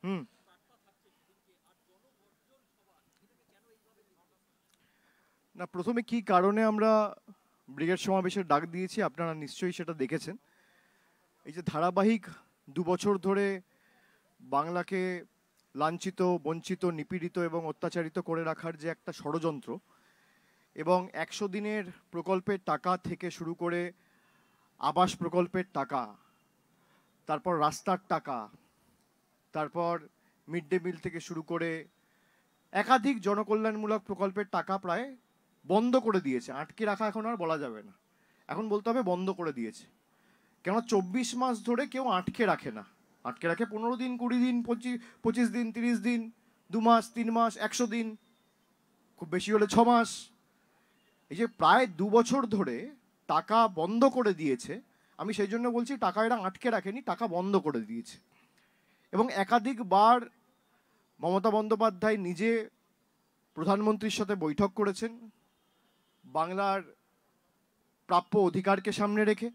হুম না, প্রথমে কি কারণে আমরা ব্রিগেড সমাবেশের ডাক দিয়েছি আপনারা নিশ্চয়ই সেটা দেখেছেন। এই যে ধারাবাহিক 2 বছর ধরে বাংলাকে লাঞ্ছিত, বঞ্চিত, নিপীড়িত এবং অত্যাচারিত করে রাখার যে একটা ষড়যন্ত্র, এবং 100 দিনের প্রকল্পের টাকা থেকে শুরু করে আবাস প্রকল্পের টাকা, তারপর রাস্তার টাকা, তারপর মিড ডে মিল থেকে শুরু করে একাধিক জনকল্যাণমূলক প্রকল্পের টাকা প্রায় বন্ধ করে দিয়েছে। আটকে রাখা এখন আর বলা যাবে না, এখন বলতে হবে বন্ধ করে দিয়েছে। কেন 24 মাস ধরে কেউ আটকে রাখে না, আটকে রাখে 15 দিন, 20 দিন, 25 দিন, 30 দিন, 2 মাস, 3 মাস, 100 দিন, খুব বেশি হলে 6 মাস। এই যে প্রায় 2 বছর ধরে টাকা বন্ধ করে দিয়েছে, আমি সেই জন্য বলছি টাকা এরা আটকে রাখেনি, টাকা বন্ধ করে দিয়েছে। এবং একাধিকবার মমতা বন্দ্যোপাধ্যায় নিজে প্রধানমন্ত্রীর সাথে বৈঠক করেছেন বাংলার প্রাপ্য অধিকারকে সামনে রেখে।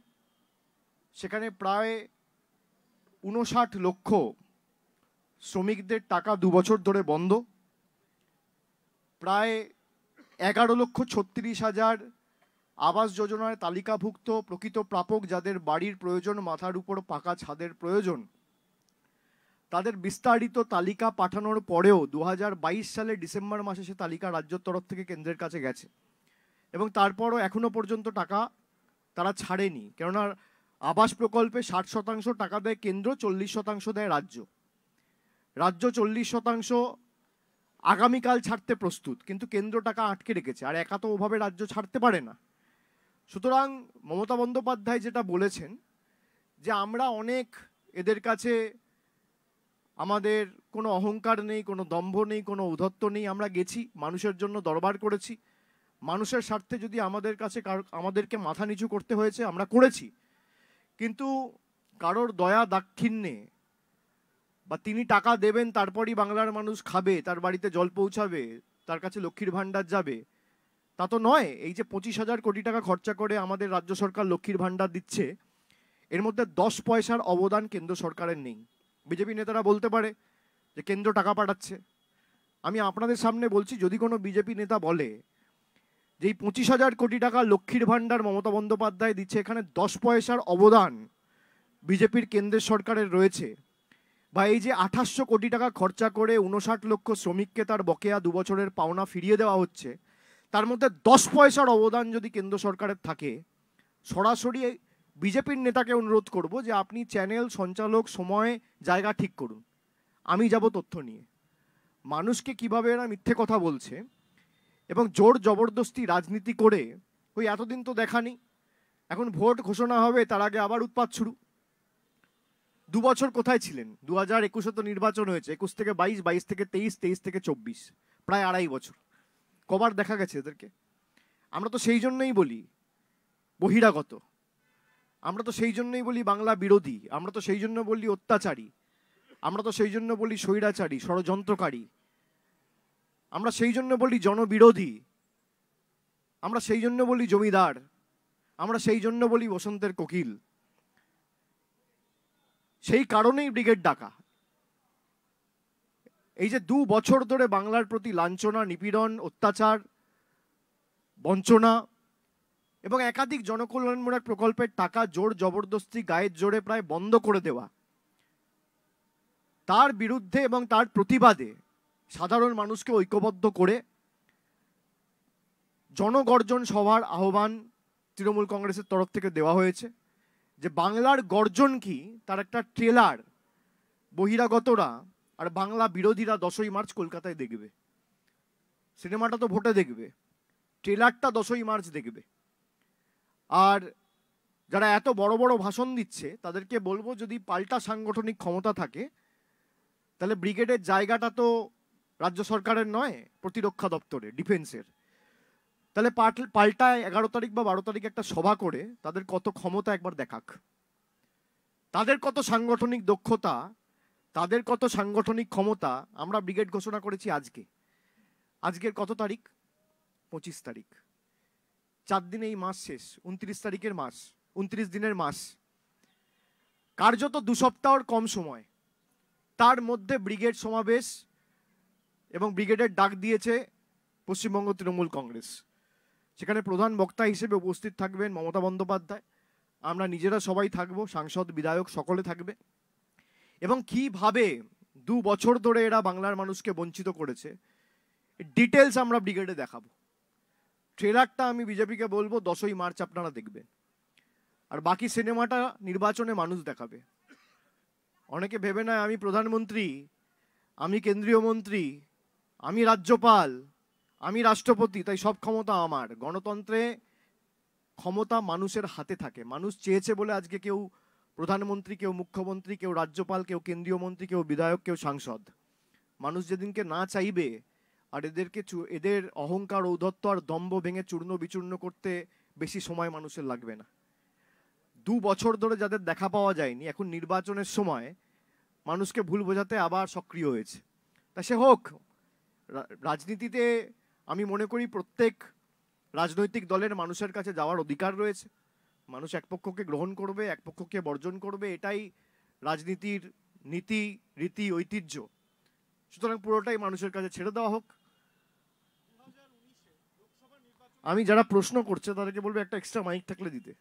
সেখানে প্রায় 59 লক্ষ শ্রমিকদের টাকা 2 বছর ধরে বন্ধ, প্রায় 11,36,000 আবাস যোজনায় তালিকাভুক্ত প্রকৃত প্রাপক যাদের বাড়ির প্রয়োজন, মাথার উপর পাকা ছাদের প্রয়োজন, তাদের বিস্তারিত তালিকা পাঠানোর পরেও 2022 সালে ডিসেম্বর মাসে সে তালিকা রাজ্যের তরফ থেকে কেন্দ্রের কাছে গেছে, এবং তারপরও এখনো পর্যন্ত টাকা তারা ছাড়েনি। কেননা আবাস প্রকল্পে 60% টাকা দেয় কেন্দ্র, 40% দেয় রাজ্য। রাজ্য 40% আগামীকাল ছাড়তে প্রস্তুত, কিন্তু কেন্দ্র টাকা আটকে রেখেছে, আর একা তো ওভাবে রাজ্য ছাড়তে পারে না। সুতরাং মমতা বন্দ্যোপাধ্যায় যেটা বলেছেন যে আমরা অনেক এদের কাছে, আমাদের কোনো অহংকার নেই, কোনো দম্ভ নেই, কোনো ঔদ্ধত্য নেই, আমরা গেছি মানুষের জন্য দরবার করেছি, মানুষের স্বার্থে যদি আমাদের কাছে আমাদেরকে মাথা নিচু করতে হয়েছে আমরা করেছি, কিন্তু কারোর দয়া দাক্ষিণ্যে বা তিনি টাকা দেবেন তারপরই বাংলার মানুষ খাবে, তার বাড়িতে জল পৌঁছাবে, তার কাছে লক্ষ্মীর ভাণ্ডার যাবে, তা তো নয়। এই যে 25,000 কোটি টাকা খরচা করে আমাদের রাজ্য সরকার লক্ষ্মীর ভাণ্ডার দিচ্ছে, এর মধ্যে 10 পয়সার অবদান কেন্দ্র সরকারের নেই। বিজেপি নেতারা বলতে পারে যে কেন্দ্র টাকা পাঠাচ্ছে, আমি আপনাদের সামনে বলছি যদি কোনো বিজেপি নেতা বলে যে এই 25,000 কোটি টাকা লক্ষ্মীর ভাণ্ডার মমতা বন্দ্যোপাধ্যায় দিচ্ছে, এখানে 10 পয়সার অবদান বিজেপির কেন্দ্রের সরকারের রয়েছে, বা এই যে 2800 কোটি টাকা খরচা করে 59 লক্ষ শ্রমিককে তার বকেয়া 2 বছরের পাওনা ফিরিয়ে দেওয়া হচ্ছে, তার মধ্যে 10 পয়সার অবদান যদি কেন্দ্র সরকারের থাকে, সরাসরি বিজেপির নেতাকে অনুরোধ করব যে আপনি চ্যানেল, সঞ্চালক, সময়, জায়গা ঠিক করুন, আমি যাব তথ্য নিয়ে। মানুষকে কিভাবে এরা মিথ্যে কথা বলছে এবং জোর জবরদস্তি রাজনীতি করে, ওই এতদিন তো দেখানি, এখন ভোট ঘোষণা হবে তার আগে আবার উৎপাত শুরু। 2 বছর কোথায় ছিলেন? 2021 তো নির্বাচন হয়েছে, 21 থেকে 22, 22 থেকে 23, 23 থেকে 24, প্রায় 2.5 বছর। কবার দেখা গেছে এদেরকে? আমরা তো সেই জন্যই বলি বহিরাগত, আমরা তো সেই জন্যই বলি বাংলা বিরোধী, আমরা তো সেই জন্য বলি অত্যাচারী, আমরা তো সেই জন্য বলি স্বৈরাচারী, ষড়যন্ত্রকারী, আমরা সেই জন্য বলি জনবিরোধী, আমরা সেই জন্য বলি জমিদার, আমরা সেই জন্য বলি বসন্তের কোকিল। সেই কারণেই ব্রিগেড ডাকা। এই যে 2 বছর ধরে বাংলার প্রতি লাঞ্ছনা, নিপীড়ন, অত্যাচার, বঞ্চনা এবং একাধিক জনকল্যাণমূলক প্রকল্পের টাকা জোর জবরদস্তি গায়ের জোরে প্রায় বন্ধ করে দেওয়া, তার বিরুদ্ধে এবং তার প্রতিবাদে সাধারণ মানুষকে ঐক্যবদ্ধ করে জনগর্জন সভার আহ্বান তৃণমূল কংগ্রেসের তরফ থেকে দেওয়া হয়েছে। যে বাংলার গর্জন কি তার একটা ট্রেলার বহিরাগতরা আর বাংলা বিরোধীরা 10ই মার্চ কলকাতায় দেখবে। সিনেমাটা তো ভোটে দেখবে, ট্রেলারটা 10ই মার্চ দেখবে। আর যারা এত বড় বড় ভাষণ দিচ্ছে তাদেরকে বলবো, যদি পাল্টা সাংগঠনিক ক্ষমতা থাকে তাহলে ব্রিগেডের জায়গাটা তো রাজ্য সরকারের নয়, প্রতিরক্ষা দপ্তরে, ডিফেন্সের। তাহলে পাল্টা 11 তারিখ বা 12 তারিখ একটা সভা করে তাদের কত ক্ষমতা একবার দেখাক, তাদের কত সাংগঠনিক দক্ষতা, তাদের কত সাংগঠনিক ক্ষমতা। আমরা ব্রিগেড ঘোষণা করেছি আজকে, আজকের কত তারিখ? 25 তারিখ। 4 দিনে এই মাস শেষ, 29 তারিখের মাস, 29 দিনের মাস, কার্যত 2 সপ্তাহর কম সময়। তার মধ্যে ব্রিগেড সমাবেশ এবং ব্রিগেডের ডাক দিয়েছে পশ্চিমবঙ্গ তৃণমূল কংগ্রেস। সেখানে প্রধান বক্তা হিসেবে উপস্থিত থাকবেন মমতা বন্দ্যোপাধ্যায়, আমরা নিজেরা সবাই থাকবো, সাংসদ বিধায়ক সকলে থাকবে। এবং কিভাবে 2 বছর ধরে এরা বাংলার মানুষকে বঞ্চিত করেছে ডিটেলস আমরা ব্রিগেডে দেখাবো। ট্রেলারটা আমি বিজেপিকে বলবো 10ই মার্চ আপনারা দেখবেন, আর বাকি সিনেমাটা নির্বাচনে মানুষ দেখাবে। অনেকে ভেবে নেয় আমি প্রধানমন্ত্রী, আমি কেন্দ্রীয় মন্ত্রী, আমি রাজ্যপাল, আমি রাষ্ট্রপতি, তাই সব ক্ষমতা আমার। গণতন্ত্রে ক্ষমতা মানুষের হাতে থাকে। মানুষ চেয়েছে বলে আজকে কেউ প্রধানমন্ত্রী, কেউ মুখ্যমন্ত্রী, কেউ রাজ্যপাল, কেউ কেন্দ্রীয় মন্ত্রী, কেউ বিধায়ক, কেউ সাংসদ। মানুষ যেদিনকে না চাইবে আর এদের অহংকার, ঔদ্ধত্য আর দম্ভ ভেঙে চূর্ণ বিচূর্ণ করতে বেশি সময় মানুষের লাগবে না। 2 বছর ধরে যাদের দেখা পাওয়া যায়নি, এখন নির্বাচনের সময় মানুষকে ভুল বোঝাতে আবার সক্রিয় হয়েছে। তা সে হোক। রাজনীতিতে আমি মনে করি প্রত্যেক রাজনৈতিক দলের মানুষের কাছে যাওয়ার অধিকার রয়েছে। মানুষ এক পক্ষকে গ্রহণ করবে, এক পক্ষকে বর্জন করবে, এটাই রাজনীতির নীতি, রীতি, ঐতিহ্য। সুতরাং পুরোটাই মানুষের কাছে ছেড়ে দেওয়া হোক। আমি যারা প্রশ্ন করছে তাদেরকে বলবো একটা এক্সট্রা মাইক থাকলে দিতে।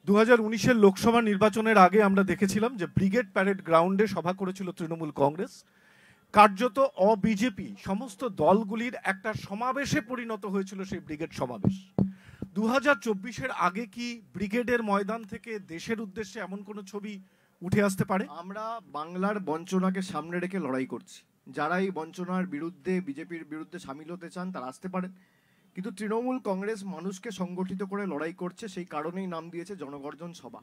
দু 2019-এর লোকসভা নির্বাচনের আগে আমরা দেখেছিলাম যে ব্রিগেড প্যারেড গ্রাউন্ডে সভা করেছিল তৃণমূল কংগ্রেস। কার্যত অবিজেপি সমস্ত দলগুলির একটা সমাবেশে পরিণত হয়েছিল সেই ব্রিগেড সমাবেশ। 2024-এর আগে কি ব্রিগেডের ময়দান থেকে দেশের উদ্দেশ্যে এমন কোনো ছবি উঠে আসতে পারে? আমরা বাংলার বঞ্চনাকে সামনে রেখে লড়াই করছি। যারা এই বঞ্চনার বিরুদ্ধে, বিজেপির বিরুদ্ধে সামিল হতে চান তারা আসতে পারেন, কিন্তু তৃণমূল কংগ্রেস মানুষকে সংগঠিত করে লড়াই করছে, সেই কারণেই নাম দিয়েছে জনগর্জন সভা।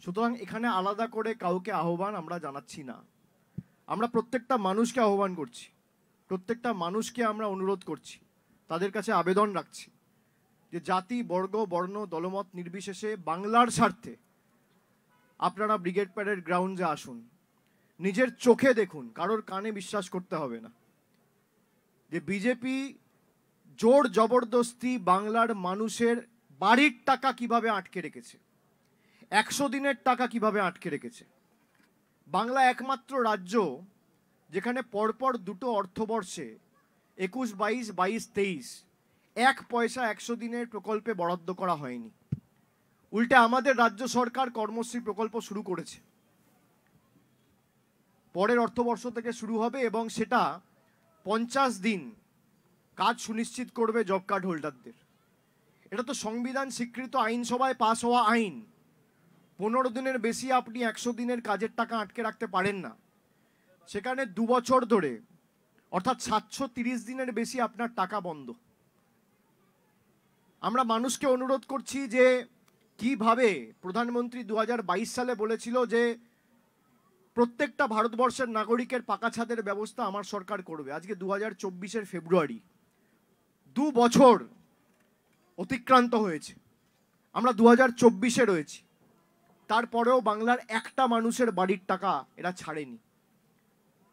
সুতরাং এখানে আলাদা করে কাউকে আহ্বান আমরা জানাচ্ছি না। আমরা প্রত্যেকটা মানুষকে আহ্বান করছি, প্রত্যেকটা মানুষকে আমরা অনুরোধ করছি, তাদের কাছে আবেদন রাখছি যে জাতি, বর্গ, বর্ণ, দলমত নির্বিশেষে বাংলার স্বার্থে আপনারা ব্রিগেড প্যারেড গ্রাউন্ডে আসুন। নিজের চোখে দেখুন, কারোর কানে বিশ্বাস করতে হবে না যে বিজেপি জোর জবরদস্তি বাংলার মানুষের বাড়ির টাকা কিভাবে আটকে রেখেছে, 100 দিনের টাকা কিভাবে আটকে রেখেছে। বাংলা একমাত্র রাজ্য যেখানে পরপর 2টো অর্থবর্ষে 21-22, 22-23 1 পয়সা 100 দিনের প্রকল্পে বরাদ্দ করা হয়নি। উল্টে আমাদের রাজ্য সরকার কর্মশ্রী প্রকল্প শুরু করেছে, পরের অর্থবর্ষ থেকে শুরু হবে এবং সেটা 50 দিন কাজ সুনিশ্চিত করবে জব কার্ড হোল্ডারদের। এটা তো সংবিধান স্বীকৃত আইনসভায় পাশ হওয়া আইন। 15 দিনের বেশি আপনি 100 দিনের কাজের টাকা আটকে রাখতে পারেন না। সেখানে 2 বছর ধরে অর্থাৎ 730 দিনের বেশি আপনার টাকা বন্ধ। আমরা মানুষকে অনুরোধ করছি যে কিভাবে প্রধানমন্ত্রী 2022 সালে বলেছিল যে প্রত্যেকটা ভারতবর্ষের নাগরিকের পাকা ছাদের ব্যবস্থা আমার সরকার করবে। আজকে 2024-এর ফেব্রুয়ারি, 2 বছর অতিক্রান্ত হয়েছে, আমরা 2024-এ রয়েছি। তারপরেও বাংলার একটা মানুষের বাড়ির টাকা এরা ছাড়েনি।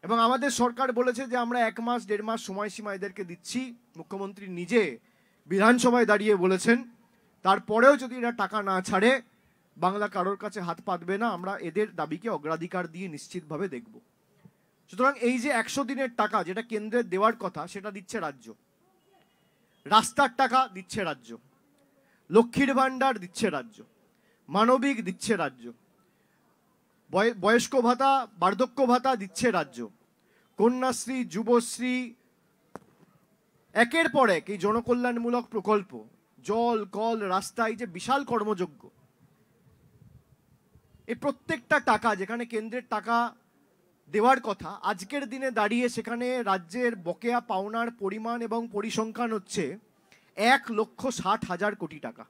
এবং আমাদের সরকার বলেছে যে আমরা 1 মাস 1.5 মাস সময়সীমা এদেরকে দিচ্ছি। মুখ্যমন্ত্রী নিজে বিধানসভায় দাঁড়িয়ে বলেছেন তারপরেও যদি এরা টাকা না ছাড়ে বাংলা কারোর কাছে হাত পাতবে না, আমরা এদের দাবিকে অগ্রাধিকার দিয়ে নিশ্চিতভাবে দেখব। সুতরাং এই যে 100 দিনের টাকা যেটা কেন্দ্রের দেওয়ার কথা সেটা দিচ্ছে রাজ্য, রাস্তার টাকা দিচ্ছে রাজ্য, লক্ষ্মীর ভাণ্ডার দিচ্ছে রাজ্য, মানবিক দিচ্ছে রাজ্য, বয়স্ক ভাতা, বার্ধক্য ভাতা দিচ্ছে রাজ্য, কন্যাশ্রী, যুবশ্রী, একের পর এক এই জনকল্যাণমূলক প্রকল্প, জল, কল, রাস্তা, এই যে বিশাল কর্মযজ্ঞ, এই প্রত্যেকটা টাকা যেখানে কেন্দ্রের টাকা দেওয়ার কথা, আজকের দিনে দাঁড়িয়ে সেখানে রাজ্যের বকেয়া পাওনার পরিমাণ এবং পরিসংখ্যান হচ্ছে 1,60,000 কোটি টাকা।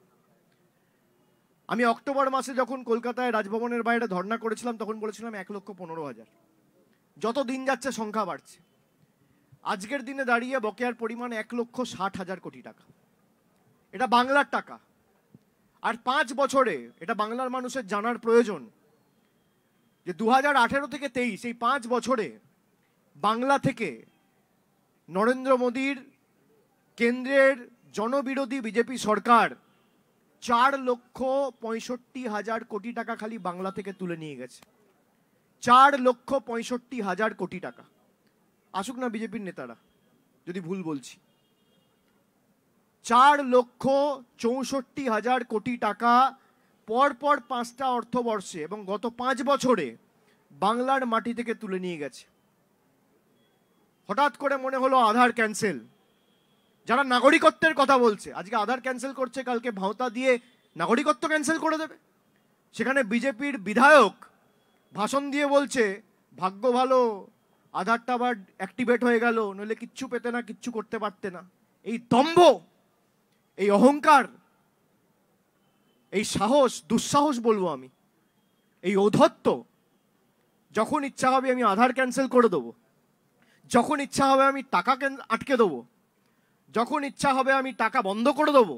আমি অক্টোবর মাসে যখন কলকাতায় রাজভবনের বাইরে ধর্ণা করেছিলাম তখন বলেছিলাম 1,15,000। যত দিন যাচ্ছে সংখ্যা বাড়ছে। আজকের দিনে দাঁড়িয়ে বকেয়ার পরিমাণ 1,60,000 কোটি টাকা। এটা বাংলার টাকা। আর 5 বছরে এটা বাংলার মানুষের জানার প্রয়োজন যে 2018 থেকে 23 এই 5 বছরে বাংলা থেকে নরেন্দ্র মোদীর কেন্দ্রের জনবিরোধী বিজেপি সরকার 4,65,000 কোটি টাকা খালি বাংলা থেকে তুলে নিয়ে গেছে। 4,65,000 কোটি টাকা। আসুক না বিজেপির নেতারা যদি ভুল বলছি। 4,64,000 কোটি টাকা পরপর 5টা অর্থবর্ষে এবং গত 5 বছরে বাংলার মাটি থেকে তুলে নিয়ে গেছে। হঠাৎ করে মনে হলো আধার ক্যান্সেল। যারা নাগরিকত্বের কথা বলছে, আজকে আধার ক্যান্সেল করছে, কালকে ভাওতা দিয়ে নাগরিকত্ব ক্যান্সেল করে দেবে। সেখানে বিজেপির বিধায়ক ভাষণ দিয়ে বলছে ভাগ্য ভালো, আধারটা আবার অ্যাক্টিভেট হয়ে গেল, নইলে কিচ্ছু পেতে না, কিচ্ছু করতে পারতে না। এই দম্ভ, এই অহংকার, এই সাহস, দুঃসাহস বলবো আমি, এই ঔদ্ধত্য, যখন ইচ্ছা হবে আমি আধার ক্যান্সেল করে দেবো, যখন ইচ্ছা হবে আমি টাকা আটকে দেবো, যখন ইচ্ছা হবে আমি টাকা বন্ধ করে দেবো।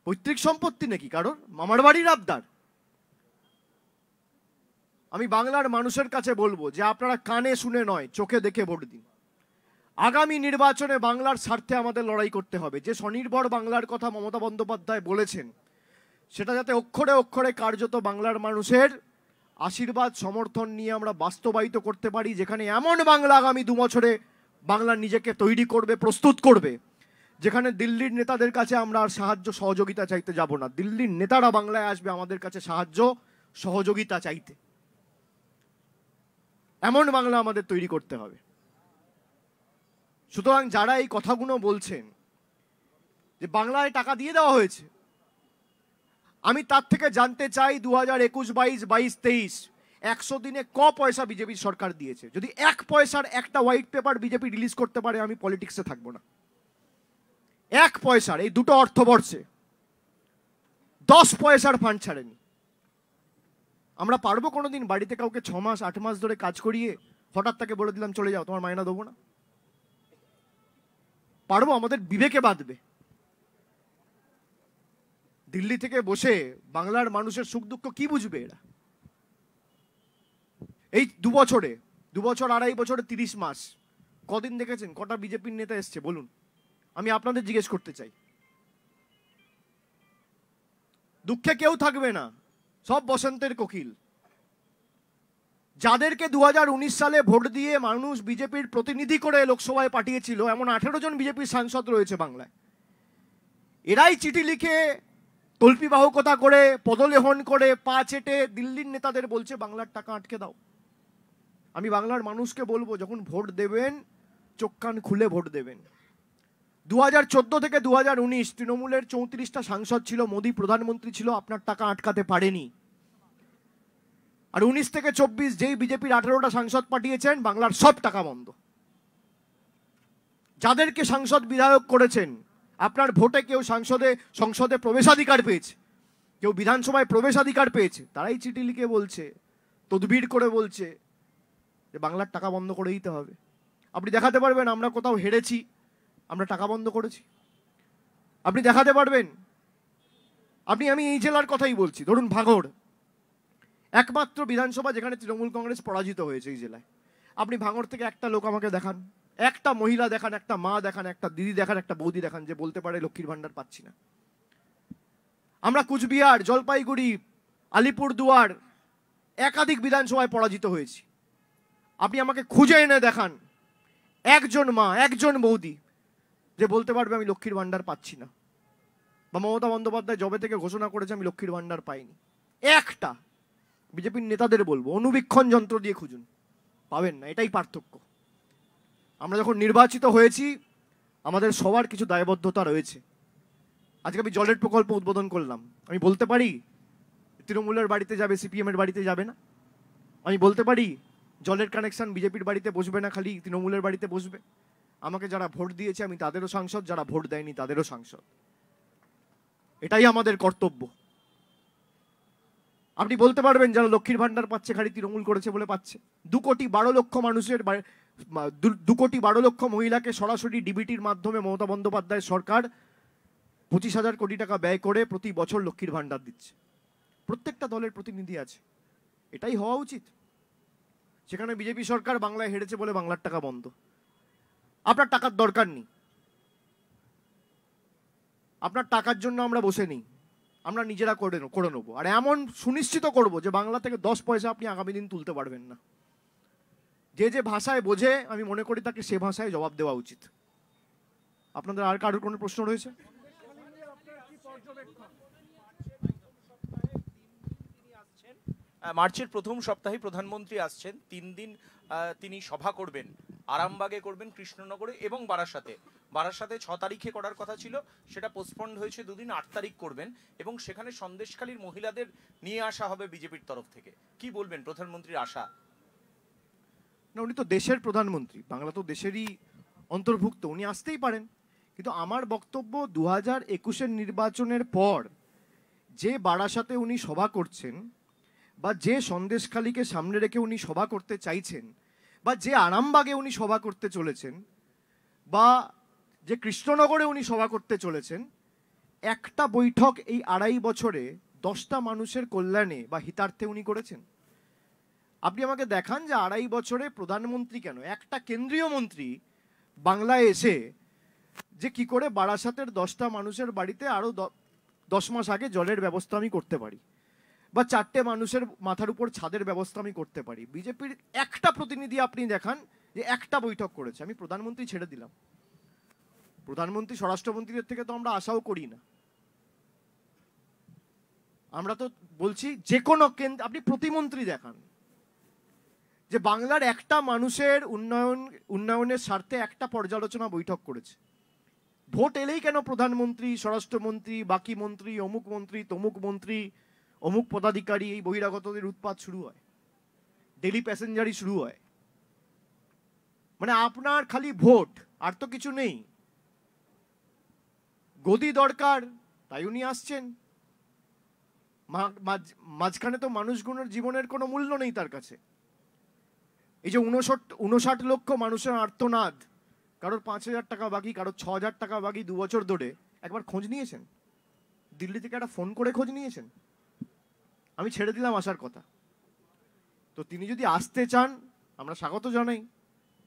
পৈতৃক সম্পত্তি নাকি কারোর? মামার বাড়ির আবদার? আমি বাংলার মানুষের কাছে বলবো যে আপনারা কানে শুনে নয়, চোখে দেখে ভোট দিন। আগামী নির্বাচনে বাংলার স্বার্থে আমাদের লড়াই করতে হবে। যে স্বনির্ভর বাংলার কথা মমতা বন্দ্যোপাধ্যায় বলেছেন, সেটা যাতে অক্ষরে অক্ষরে কার্যত বাংলার মানুষের আশীর্বাদ সমর্থন নিয়ে আমরা বাস্তবায়িত করতে পারি, যেখানে এমন বাংলা আগামী 2 বছরে বাংলা নিজেকে তৈরি করবে, প্রস্তুত করবে, যেখানে দিল্লির নেতাদের কাছে আমরা আর সাহায্য সহযোগিতা চাইতে যাব না। দিল্লির নেতারা বাংলায় আসবে আমাদের কাছে সাহায্য সহযোগিতা চাইতে। এমন বাংলা আমাদের তৈরি করতে হবে। সুতরাং যারা এই কথাগুলো বলছেন যে বাংলায় টাকা দিয়ে দেওয়া হয়েছে, আমি তার থেকে জানতে চাই 2021, 22, 23 100 দিনে ক পয়সা বিজেপি সরকার দিয়েছে। যদি 1 পয়সার একটা হোয়াইট পেপার বিজেপি রিলিজ করতে পারে, আমি পলিটিক্সে থাকবো না। 1 পয়সার, এই দুটো অর্থবর্ষে 10 পয়সার ফান্ড ছাড়েনি। আমরা পারবো কোনোদিন বাড়িতে কাউকে 6 মাস 8 মাস ধরে কাজ করিয়ে হঠাৎ তাকে বলে দিলাম চলে যাও, তোমার মাইনা দেবো না? পারবো? আমাদের বিবেকে বাঁধবে। দিল্লি থেকে বসে বাংলার মানুষের সুখ দুঃখ কি বুঝবে এরা? এই 2 বছরে, 2 বছর 2.5 বছরে 30 মাস কদিন দেখেছেন? কটা বিজেপির নেতা এসছে বলুন? আমি আপনাদের জিজ্ঞেস করতে চাই। দুঃখে কেউ থাকবে না, সব বসন্তের কোকিল। যাদেরকে 2019 সালে ভোট দিয়ে মানুষ বিজেপির প্রতিনিধি করে লোকসভায় পাঠিয়েছিল, এমন 18 জন বিজেপির সাংসদ রয়েছে বাংলায়। এরাই চিঠি লিখে, তল্পিবাহকতা করে, পদলেহন করে, পা চেটে দিল্লির নেতাদের বলছে বাংলার টাকা আটকে দাও। আমি বাংলার মানুষকে বলবো, যখন ভোট দেবেন চোখ কান খুলে ভোট দেবেন। 2014 থেকে 2019 তৃণমূলের 34টা সাংসদ ছিল, মোদী প্রধানমন্ত্রী ছিল, আপনার টাকা আটকাতে পারেনি। আর 19 থেকে 24 যেই বিজেপির 18টা সাংসদ পাঠিয়েছেন, বাংলার সব টাকা বন্ধ। যাদেরকে সাংসদ বিধায়ক করেছেন, আপনার ভোটে কেউ সংসদে প্রবেশাধিকার পেয়েছে, কেউ বিধানসভায় প্রবেশাধিকার পেয়েছে, তারাই চিঠি লিখে বলছে, তদবির করে বলছে যে বাংলার টাকা বন্ধ করে দিতে হবে। আপনি দেখাতে পারবেন আমরা কোথাও হেরেছি, আমরা টাকা বন্ধ করেছি? আপনি দেখাতে পারবেন? আমি এই জেলার কথাই বলছি, ধরুন ভাঙড়, একমাত্র বিধানসভা যেখানে তৃণমূল কংগ্রেস পরাজিত হয়েছে এই জেলায়। আপনি ভাঙড় থেকে একটা লোক আমাকে দেখান, একটা মহিলা দেখান, একটা মা দেখান, একটা দিদি দেখান, একটা বৌদি দেখান যে বলতে পারে লক্ষ্মীর ভান্ডার পাচ্ছি না। আমরা কুচবিহার, জলপাইগুড়ি, আলিপুরদুয়ার একাধিক বিধানসভায় পরাজিত হয়েছি। আপনি আমাকে খুঁজে এনে দেখান একজন মা, একজন বৌদি যে বলতে পারবে আমি লক্ষ্মীর ভান্ডার পাচ্ছি না, বা মমতা বন্দ্যোপাধ্যায় জবে থেকে ঘোষণা করেছে আমি লক্ষ্মীর ভান্ডার পাইনি। একটা। বিজেপির নেতাদের বলবো অনুবীক্ষণ যন্ত্র দিয়ে খুঁজুন, পাবেন না। এটাই পার্থক্য। আমরা যখন নির্বাচিত হয়েছি, আমাদের সবার কিছু দায়বদ্ধতা রয়েছে। আজকে আমি জলের প্রকল্প উদ্বোধন করলাম, আমি বলতে পারি তৃণমূলের বাড়িতে যাবে, সিপিএম এর বাড়িতে যাবে না? আমি বলতে পারি জলের কানেকশন বিজেপির বাড়িতে বসবে না, খালি তৃণমূলের বাড়িতে বসবে? আমাকে যারা ভোট দিয়েছে আমি তাদেরও সাংসদ, যারা ভোট দেয়নি তাদেরও সাংসদ। এটাই আমাদের কর্তব্য। আপনি বলতে পারবেন যারা লক্ষ্মীর ভান্ডার পাচ্ছে খালি তৃণমূল করেছে বলে পাচ্ছে? 2,12,00,000 মানুষের, 2,12,00,000 মহিলাকে সরাসরি ডিবিটির মাধ্যমে মমতা বন্দ্যোপাধ্যায় সরকার 25,000 কোটি টাকা ব্যয় করে প্রতি বছর লক্ষ্মীর ভান্ডার দিচ্ছে। প্রত্যেকটা দলের প্রতিনিধি আছে। এটাই হওয়া উচিত। সেখানে বিজেপি সরকার বাংলায় হেরেছে বলে বাংলার টাকা বন্ধ। আপনার টাকার দরকার নেই, আপনার টাকার জন্য আমরা বসে নেই, আমরা নিজেরা করে নেবো। আর এমন সুনিশ্চিত করব যে বাংলা থেকে 10 পয়সা আপনি আগামী দিন তুলতে পারবেন না। যে যে ভাষায় বোঝে আমি মনে করি তাকে সে ভাষায় জবাব দেওয়া উচিত। আপনাদের আর কারোর কোনো প্রশ্ন রয়েছে? মার্চের প্রথম সপ্তাহে প্রধানমন্ত্রী আসছেন, 3 দিন তিনি সভা করবেন, আরামবাগে করবেন, কৃষ্ণনগরে এবং বারাসাতে। 6 তারিখে করার কথা ছিল, সেটা পোস্টপন্ড হয়েছে 2 দিন, 8 তারিখ করবেন এবং সেখানে সন্দেশখালীর মহিলাদের নিয়ে আসা হবে বিজেপির তরফ থেকে। কি বলবেন প্রধানমন্ত্রীর আশা? না, উনি তো দেশের প্রধানমন্ত্রী, বাংলা তো দেশেরই অন্তর্ভুক্ত, উনি আসতেই পারেন। কিন্তু আমার বক্তব্য 2021-এর নির্বাচনের পর যে বারাসাতে উনি সভা করছেন, বা যে সন্দেশখালীকে সামনে রেখে উনি সভা করতে চাইছেন, বা যে আরামবাগে উনি সভা করতে চলেছেন, বা যে কৃষ্ণনগরে উনি সভা করতে চলেছেন, একটা বৈঠক এই 2.5 বছরে 10টা মানুষের কল্যাণে বা হিতার্থে উনি করেছেন? আপনি আমাকে দেখান যে 2.5 বছরে প্রধানমন্ত্রী কেন, একটা কেন্দ্রীয় মন্ত্রী বাংলায় এসে যে কি করে বারাসাতের 10টা মানুষের বাড়িতে আরো 10 মাস আগে জলের ব্যবস্থা আমি করতে পারি, বা 4টে মানুষের মাথার উপর ছাদের ব্যবস্থা আমি করতে পারি। বিজেপির একটা প্রতিনিধি আপনি দেখান যে একটা বৈঠক করেছে। আমি প্রধানমন্ত্রী ছেড়ে দিলাম, প্রধানমন্ত্রী স্বরাষ্ট্রমন্ত্রীদের থেকে তো আমরা আশাও করি না। আমরা তো বলছি যে কোনো কেন্দ্র, আপনি প্রতিমন্ত্রী দেখান যে বাংলার একটা মানুষের উন্নয়নের স্বার্থে একটা পর্যালোচনা বৈঠক করেছে। ভোট এলেই কেন প্রধানমন্ত্রী, স্বরাষ্ট্রমন্ত্রী, বাকি মন্ত্রী, অমুক মন্ত্রী, তমুক মন্ত্রী, অমুক পদাধিকারী, এই বহিরাগতদের উৎপাত শুরু হয়, ডেলি প্যাসেঞ্জারই শুরু হয়। মানে আপনার খালি ভোট, আর তো কিছু নেই। গদি দরকার, তাই উনি আসছেন। মাঝখানে তো মানুষগুলোর জীবনের কোনো মূল্য নেই তার কাছে। এই যে 59 লক্ষ মানুষের আর্তনাদ, কারোর 5,000 টাকা বাকি, কারোর 6,000 টাকা বাকি 2 বছর ধরে, একবার খোঁজ নিয়েছেন? দিল্লি থেকে একটা ফোন করে খোঁজ নিয়েছেন? আমি ছেড়ে দিলাম আসার কথা। তো তিনি যদি আসতে চান আমরা স্বাগত জানাই,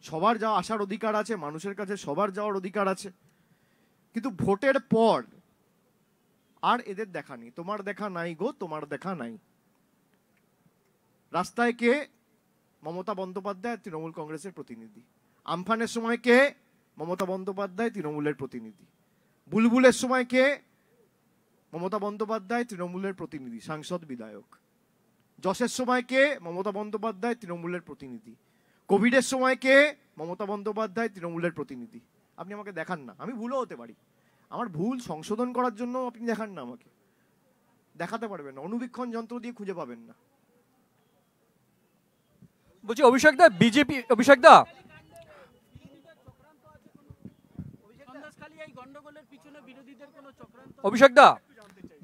সবার যাওয়া আসার অধিকার আছে, মানুষের কাছে সবার যাওয়ার অধিকার আছে। কিন্তু ভোটের পর আর এদের দেখা নেই, তোমার দেখা নাই গো, তোমার দেখা নাই। রাস্তায় কে? মমতা বন্দ্যোপাধ্যায়, তৃণমূল কংগ্রেসের প্রতিনিধি। আমফানের সময় কে? মমতা বন্দ্যোপাধ্যায়, তৃণমূলের প্রতিনিধি। বুলবুলের সময় কে? মমতা বন্দ্যোপাধ্যায়, তৃণমূলের প্রতিনিধি, সাংসদ, বিধায়ক। যশের সময় কে? মমতা বন্দ্যোপাধ্যায়, তৃণমূলের প্রতিনিধি। কোভিডের সময় কে? মমতা বন্দ্যোপাধ্যায়, তৃণমূলের প্রতিনিধি। আপনি আমাকে দেখান না, আমি ভুলও হতে পারি, আমার ভুল সংশোধন করার জন্য আপনি দেখান না, আমাকে দেখাতে পারবেন না, অনুবীক্ষণ যন্ত্র দিয়ে খুঁজে পাবেন না। বলছি অভিষেক দা, বিজেপি, অভিষেক দা, অভিষেক দা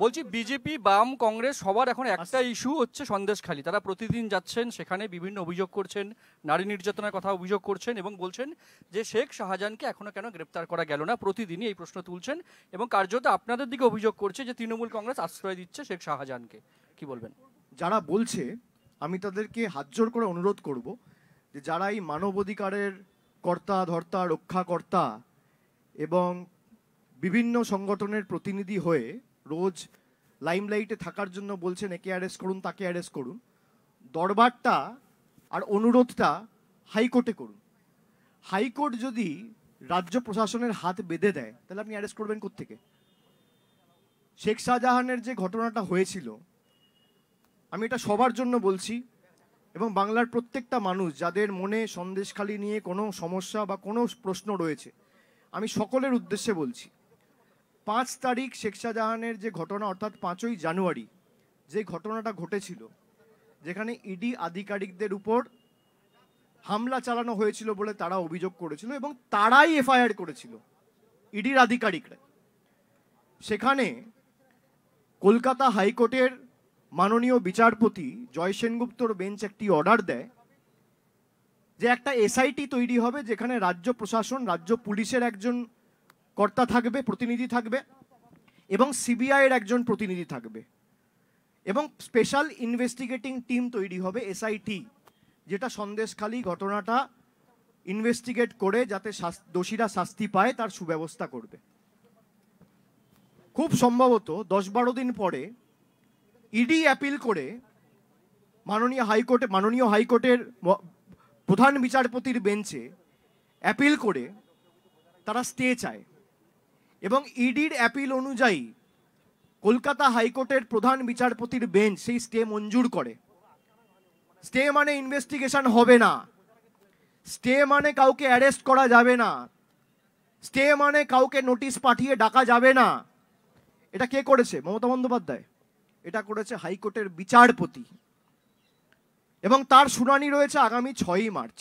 বলছি বিজেপি, বাম, কংগ্রেস সবার এখন একটা ইস্যু হচ্ছে সন্দেশখালী। তারা প্রতিদিন যাচ্ছেন সেখানে, বিভিন্ন অভিযোগ করছেন, নারী নির্যাতনের কথা অভিযোগ করছেন এবং বলছেন যে শেখ শাহজাহানকে এখনো কেন গ্রেপ্তার করা গেল না। প্রতিদিনই এই প্রশ্ন তুলছেন এবং কার্যত আপনাদের দিকে অভিযোগ করছে যে তৃণমূল কংগ্রেস আশ্রয় দিচ্ছে শেখ শাহজাহানকে। কি বলবেন? যারা বলছে আমি তাদেরকে হাতজোড় করে অনুরোধ করব যে যারা এই মানবাধিকারের কর্তা ধর্তা, রক্ষাকর্তা এবং বিভিন্ন সংগঠনের প্রতিনিধি হয়ে রোজ লাইমলাইটে থাকার জন্য বলছেন একে অ্যারেস্ট করুন, তাকে অ্যারেস্ট করুন, দরবারটা আর অনুরোধটা হাইকোর্টে করুন। হাইকোর্ট যদি রাজ্য প্রশাসনের হাত বেঁধে দেয় তাহলে আপনি অ্যারেস্ট করবেন কোত্থেকে? শেখ শাহজাহানের যে ঘটনাটা হয়েছিল, আমি এটা সবার জন্য বলছি এবং বাংলার প্রত্যেকটা মানুষ যাদের মনে সন্দেশখালী নিয়ে কোনো সমস্যা বা কোনো প্রশ্ন রয়েছে, আমি সকলের উদ্দেশ্যে বলছি, 5 তারিখ শেখ শাহজাহানের যে ঘটনা, অর্থাৎ 5ই জানুয়ারি যে ঘটনাটা ঘটেছিল, যেখানে ইডি আধিকারিকদের উপর হামলা চালানো হয়েছিল বলে তারা অভিযোগ করেছিল এবং তারাই এফআইআর করেছিল, ইডির আধিকারিকরা। সেখানে কলকাতা হাইকোর্টের মাননীয় বিচারপতি জয় সেনগুপ্তর বেঞ্চ একটি অর্ডার দেয় যে একটা এসআইটি তৈরি হবে, যেখানে রাজ্য প্রশাসন, রাজ্য পুলিশের একজন কর্তা থাকবে, প্রতিনিধি থাকবে এবং সিবিআই এর একজন প্রতিনিধি থাকবে। এবং স্পেশাল ইনভেস্টিগেটিং টিম তৈরি হবে, এসআইটি, যেটা সন্দেশখালী ঘটনাটা ইনভেস্টিগেট করে যাতে দোষীরা শাস্তি পায় তার সুব্যবস্থা করবে। খুব সম্ভবত 10-12 দিন পরে ইডি অ্যাপিল করে মাননীয় হাইকোর্টের প্রধান বিচারপতির বেঞ্চে অ্যাপিল করে তারা স্টে চায়, এবং ইডির অ্যাপিল অনুযায়ী কলকাতা হাইকোর্টের প্রধান বিচারপতির বেঞ্চ সেই স্টে মঞ্জুর করে। স্টে মানে ইনভেস্টিগেশন হবে না, স্টে মানে কাউকে অ্যারেস্ট করা যাবে না, স্টে মানে কাউকে নোটিশ পাঠিয়ে ডাকা যাবে না। এটা কে করেছে? মমতা বন্দ্যোপাধ্যায়। এটা করেছে হাইকোর্টের বিচারপতি, এবং তার শুনানি রয়েছে আগামী 6ই মার্চ।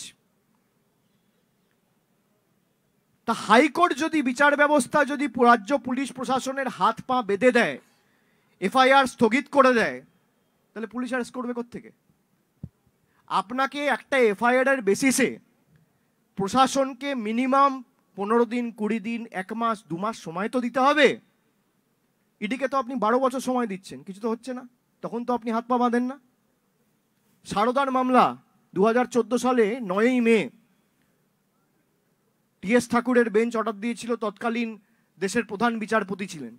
তা হাইকোর্ট যদি বিচার ব্যবস্থা যদি রাজ্য পুলিশ প্রশাসনের হাত পা বেঁধে দেয়, এফআইআর স্থগিত করে দেয়, তাহলে পুলিশ অ্যারেস্ট করবে কোত্থেকে? আপনাকে একটা এফআইআর এর বেসিসে প্রশাসনকে মিনিমাম 15 দিন, 20 দিন, 1 মাস, 2 মাস সময় তো দিতে হবে। ইডিকে তো আপনি 12 বছর সময় দিচ্ছেন, কিছু তো হচ্ছে না, তখন তো আপনি হাত পা বাঁধেন না। সারদার মামলা 2014 সালে 9ই মে টিএস ঠাকুরের বেঞ্চ অর্ডার দিয়েছিল, তৎকালীন দেশের প্রধান বিচারপতি ছিলেন।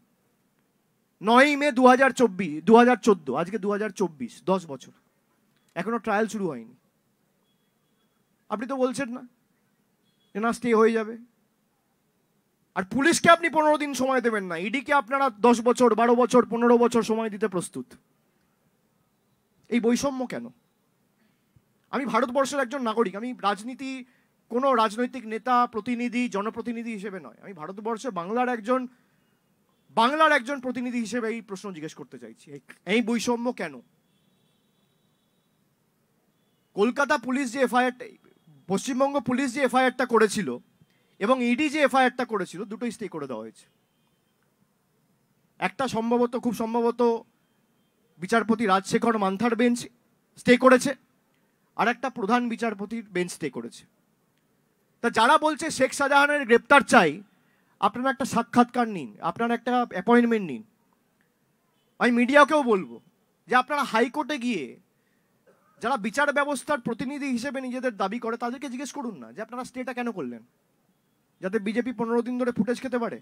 9ই মে 2014, আজকে 2024, 10 বছর, এখনো ট্রায়াল শুরু হয়নি। আপনি তো বলছেন না যে না স্টে হয়ে যাবে। আর পুলিশকে আপনি 15 দিন সময় দেবেন না, ইডিকে আপনারা 10 বছর, 12 বছর, 15 বছর সময় দিতে প্রস্তুত। এই বৈষম্য কেন? আমি ভারতবর্ষের একজন নাগরিক, আমি কোনো রাজনৈতিক নেতা, প্রতিনিধি, জনপ্রতিনিধি হিসেবে নয়, আমি ভারতবর্ষে বাংলার একজন প্রতিনিধি হিসেবে এই প্রশ্ন জিজ্ঞেস করতে চাইছি, এই বৈষম্য কেন? কলকাতা পুলিশ যে পশ্চিমবঙ্গ পুলিশ যে এফআইআরটা করেছিল এবং ইডি যে এফআইআরটা করেছিল, দুটোই স্টে করে দেওয়া হয়েছে। একটা খুব সম্ভবত বিচারপতি রাজশেখর মান্থার বেঞ্চ স্টে করেছে, আর একটা প্রধান বিচারপতির বেঞ্চ স্টে করেছে। তা যারা বলছে শেখ শাহজাহানের গ্রেপ্তার চাই, আপনারা একটা সাক্ষাৎকার নিন, আপনারা একটা অ্যাপয়েন্টমেন্ট নিন। আমি মিডিয়াকেও বলবো যে আপনারা হাইকোর্টে গিয়ে যারা বিচার ব্যবস্থার প্রতিনিধি হিসেবে নিজেদের দাবি করে তাদেরকে জিজ্ঞেস করুন না যে আপনারা স্টেটা কেন করলেন, যাতে বিজেপি 15 দিন ধরে ফুটেজ খেতে পারে।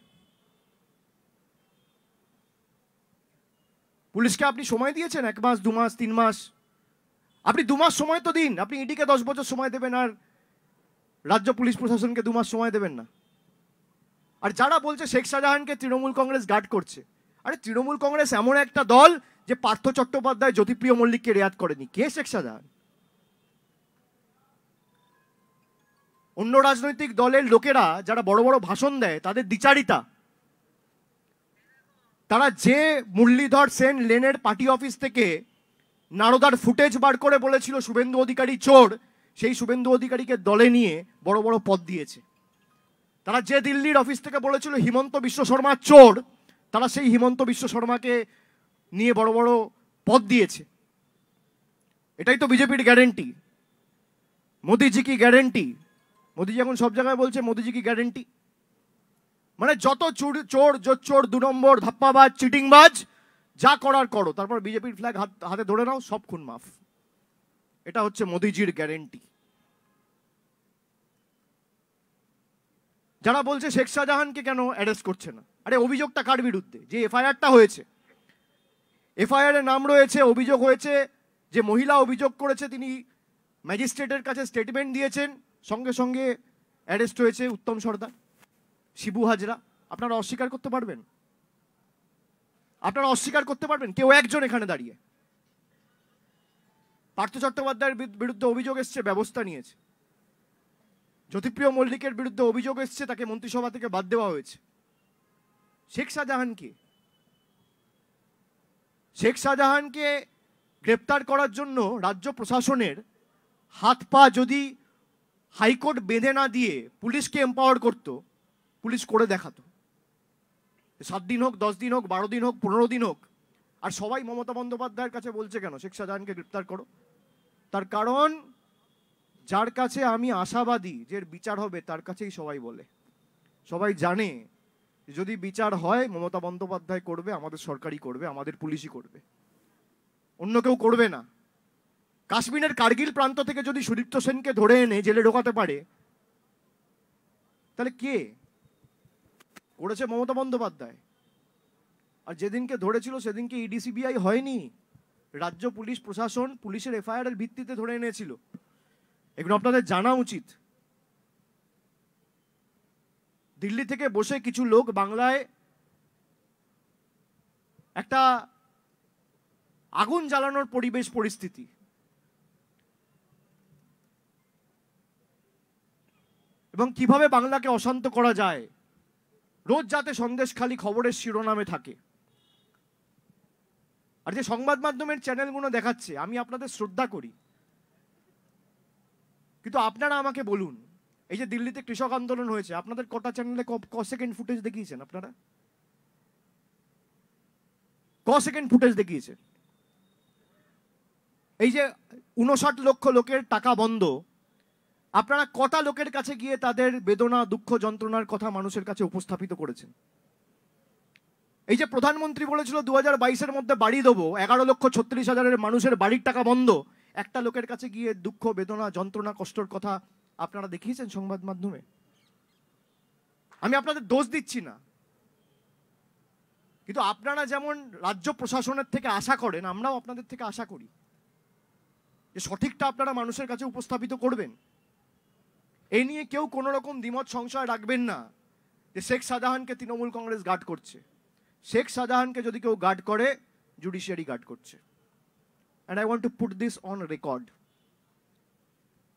পুলিশকে আপনি সময় দিয়েছেন 1 মাস, 2 মাস, 3 মাস। আপনি 2 মাস সময় তো দিন। আপনি ইডিকে 10 বছর সময় দেবেন আর রাজ্য পুলিশ প্রশাসনকে 2 মাস সময় দেবেন না। আর যারা বলছে শেখ শাহজাহানকে তৃণমূল কংগ্রেস গার্ড করছে, আরে তৃণমূল কংগ্রেস এমন একটা দল যে পার্থ চট্টোপাধ্যায়, জ্যোতিপ্রিয় মল্লিককে রেয়াত করেনি। কে শেখ শাহজাহান? অন্য রাজনৈতিক দলের লোকেরা যারা বড় বড় ভাষণ দেয়, তাদের দ্বিচারিতা, তারা যে মুরলীধর সেন লেনের পার্টি অফিস থেকে নারদার ফুটেজ বার করে বলেছিল শুভেন্দু অধিকারী চোর, সেই শুভেন্দু অধিকারীকে দলে নিয়ে বড় বড় পদ দিয়েছে। তারা যে দিল্লির অফিস থেকে বলেছিল হিমন্ত বিশ্ব শর্মা চোর, তারা সেই হিমন্ত বিশ্ব শর্মাকে নিয়ে বড় বড় পদ দিয়েছে। এটাই তো বিজেপির গ্যারেন্টি। মোদিজি কি গ্যারেন্টি? মোদিজি এখন সব জায়গায় বলছে মোদিজি কি গ্যারেন্টি। মানে যত চোর, 2 নম্বর, ধাপ্পাবাজ, চিটিংবাজ, যা করার করো, তারপর বিজেপির ফ্ল্যাগ হাতে ধরে নাও, সব খুন মাফ। এটা হচ্ছে মোদিজির গ্যারেন্টি। যারা বলছে শেখ শাহজাহানকে কেন অ্যারেস্ট করছে না, আরে অভিযোগটা কার বিরুদ্ধে? যে এফআইআরটা হয়েছে, এফআইআর এর নাম রয়েছে, অভিযোগ হয়েছে, যে মহিলা অভিযোগ করেছে তিনি ম্যাজিস্ট্রেটের কাছে স্টেটমেন্ট দিয়েছেন, সঙ্গে সঙ্গে অ্যারেস্ট হয়েছে উত্তম সর্দার, শিবু হাজরা। আপনারা অস্বীকার করতে পারবেন? আপনারা অস্বীকার করতে পারবেন? কেউ একজন এখানে দাঁড়িয়ে? পার্থ চট্টোপাধ্যায়ের বিরুদ্ধে অভিযোগ এসছে, ব্যবস্থা নিয়েছে। জ্যোতিপ্রিয় মল্লিকের বিরুদ্ধে অভিযোগ এসছে, তাকে মন্ত্রিসভা থেকে বাদ দেওয়া হয়েছে। শেখ শাহজাহানকে গ্রেপ্তার করার জন্য রাজ্য প্রশাসনের হাত পা যদি হাইকোর্ট বেঁধে না দিয়ে পুলিশকে এম্পাওয়ার করত, পুলিশ করে দেখাতো। 7 দিন হোক, 10 দিন হোক, 12 দিন হোক, 15 দিন হোক। আর সবাই মমতা বন্দ্যোপাধ্যায়ের কাছে বলছে কেন শেখ শাহজাহানকে গ্রেপ্তার করো? তার কারণ যার কাছে আমি আশাবাদী যে বিচার হবে, তার কাছেই সবাই বলে। সবাই জানে যদি বিচার হয় মমতা বন্দ্যোপাধ্যায় করবে, আমাদের সরকারই করবে, আমাদের পুলিশই করবে। অন্য কেউ করবে না। কাশ্মীরের কার্গিল প্রান্ত থেকে যদি সুদীপ্ত সেনকে ধরে এনে জেলে ঢোকাতে পারে, তাহলে কে করেছে? মমতা বন্দ্যোপাধ্যায়। আর যেদিনকে ধরেছিল সেদিনকে ইডি সিবিআই হয়নি, রাজ্য পুলিশ প্রশাসন পুলিশের এফআইআর এর ভিত্তিতে ধরে এনেছিল। এগুলো আপনাদের জানা উচিত। দিল্লি থেকে বসে কিছু লোক বাংলায় একটা আগুন জ্বালানোর পরিবেশ পরিস্থিতি, এবং কিভাবে বাংলাকে অশান্ত করা যায়, রোজ যাতে সন্দেশখালি খবরের শিরোনামে থাকে। আর যে সংবাদ মাধ্যমের চ্যানেলগুলো দেখাচ্ছে, আমি আপনাদের শ্রদ্ধা করি, কিন্তু আপনারা আমাকে বলুন, এই যে দিল্লিতে কৃষক আন্দোলন হয়েছে, আপনাদের কটা চ্যানেলে ক সেকেন্ড ফুটেজ দেখিয়েছেন? আপনারা ক সেকেন্ড ফুটেজ দেখিয়েছেন? এই যে 59 লক্ষ লোকের টাকা বন্ধ, আপনারা কটা লোকের কাছে গিয়ে তাদের বেদনা, দুঃখ, যন্ত্রণার কথা মানুষের কাছে উপস্থাপিত করেছেন? এই যে প্রধানমন্ত্রী বলেছিল 2022-এর মধ্যে বাড়ি দেবো, 11,36,000 মানুষের বাড়ির টাকা বন্ধ, একটা লোকের কাছে গিয়ে দুঃখ, বেদনা, যন্ত্রণা, কষ্টের কথা আপনারা দেখিয়েছেন সংবাদ মাধ্যমে? আমি আপনাদের দোষ দিচ্ছি না, কিন্তু আপনারা যেমন রাজ্য প্রশাসনের থেকে আশা করেন, আমরাও আপনাদের থেকে আশা করি যে সঠিকটা আপনারা মানুষের কাছে উপস্থাপিত করবেন। এই নিয়ে কেউ কোনো রকম দ্বিমত সংশয় রাখবেন না যে শেখ শাহজাহানকে তৃণমূল কংগ্রেস গার্ড করছে। শেখ শাহজাহানকে যদি কেউ গার্ড করে, জুডিশিয়ারি গার্ড করছে। And I want to put this on record,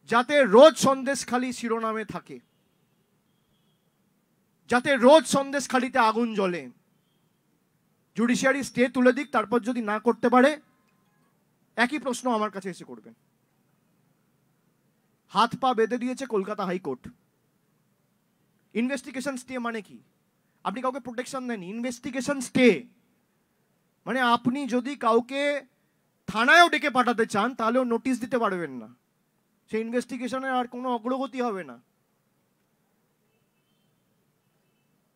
যাতে রোজ সন্দেশখালি শিরোনামে থাকে, যাতে রোজ সন্দেশখালিতে আগুন জ্বলে। জুডিশিয়ারি স্টে তুলে দিক, তারপর যদি না করতে পারে একই প্রশ্ন আমার কাছে এসে করবেন। হাত পা বেঁধে দিয়েছে কলকাতা হাইকোর্ট। ইনভেস্টিগেশন স্টে মানে কি? আপনি কাউকে প্রোটেকশন দেননি। ইনভেস্টিগেশন স্টে মানে আপনি যদি কাউকে থানায়ও ডেকে পাঠাতে চান, তাহলেও নোটিশ দিতে পারবেন না, সেই ইনভেস্টিগেশনের আর কোনো অগ্রগতি হবে না।